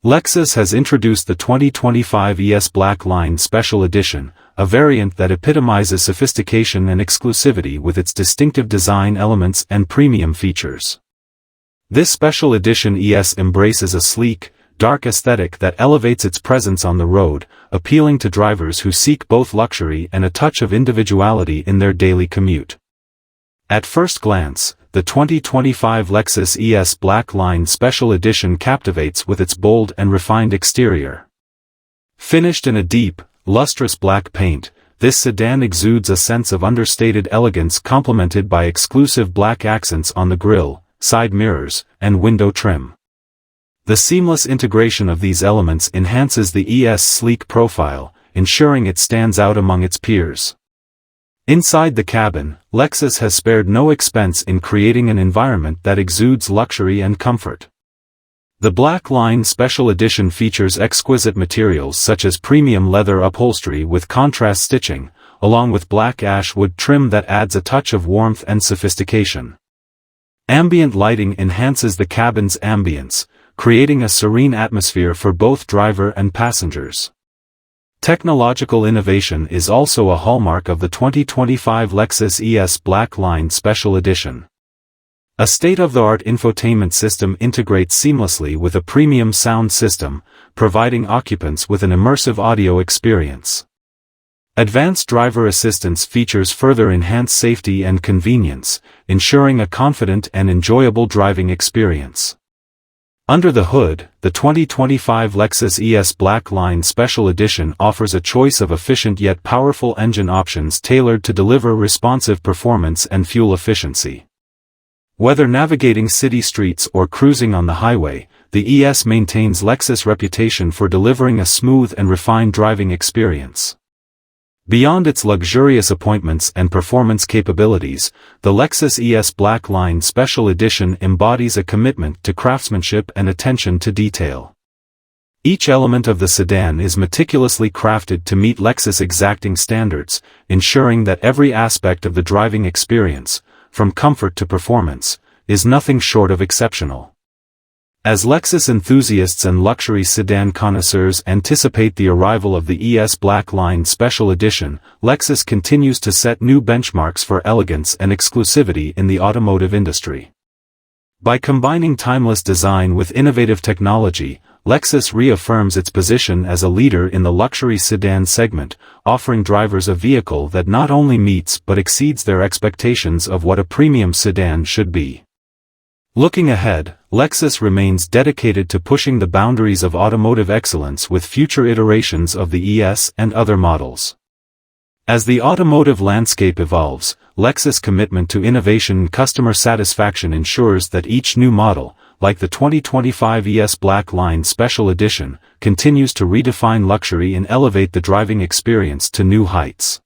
Lexus has introduced the 2025 ES Black Line Special Edition, a variant that epitomizes sophistication and exclusivity with its distinctive design elements and premium features. This special edition ES embraces a sleek, dark aesthetic that elevates its presence on the road, appealing to drivers who seek both luxury and a touch of individuality in their daily commute. At first glance, the 2025 Lexus ES Black Line Special Edition captivates with its bold and refined exterior. Finished in a deep, lustrous black paint, this sedan exudes a sense of understated elegance complemented by exclusive black accents on the grille, side mirrors, and window trim. The seamless integration of these elements enhances the ES sleek profile, ensuring it stands out among its peers. Inside the cabin, Lexus has spared no expense in creating an environment that exudes luxury and comfort. The Black Line Special Edition features exquisite materials such as premium leather upholstery with contrast stitching, along with black ash wood trim that adds a touch of warmth and sophistication. Ambient lighting enhances the cabin's ambience, creating a serene atmosphere for both driver and passengers. Technological innovation is also a hallmark of the 2025 Lexus ES Black Line Special Edition. A state-of-the-art infotainment system integrates seamlessly with a premium sound system, providing occupants with an immersive audio experience. Advanced driver assistance features further enhance safety and convenience, ensuring a confident and enjoyable driving experience. Under the hood, the 2025 Lexus ES Black Line Special Edition offers a choice of efficient yet powerful engine options tailored to deliver responsive performance and fuel efficiency. Whether navigating city streets or cruising on the highway, the ES maintains Lexus' reputation for delivering a smooth and refined driving experience. Beyond its luxurious appointments and performance capabilities, the Lexus ES Black Line Special Edition embodies a commitment to craftsmanship and attention to detail. Each element of the sedan is meticulously crafted to meet Lexus' exacting standards, ensuring that every aspect of the driving experience, from comfort to performance, is nothing short of exceptional. As Lexus enthusiasts and luxury sedan connoisseurs anticipate the arrival of the ES Black Line Special Edition, Lexus continues to set new benchmarks for elegance and exclusivity in the automotive industry. By combining timeless design with innovative technology, Lexus reaffirms its position as a leader in the luxury sedan segment, offering drivers a vehicle that not only meets but exceeds their expectations of what a premium sedan should be. Looking ahead, Lexus remains dedicated to pushing the boundaries of automotive excellence with future iterations of the ES and other models. As the automotive landscape evolves, Lexus' commitment to innovation and customer satisfaction ensures that each new model, like the 2025 ES Black Line Special Edition, continues to redefine luxury and elevate the driving experience to new heights.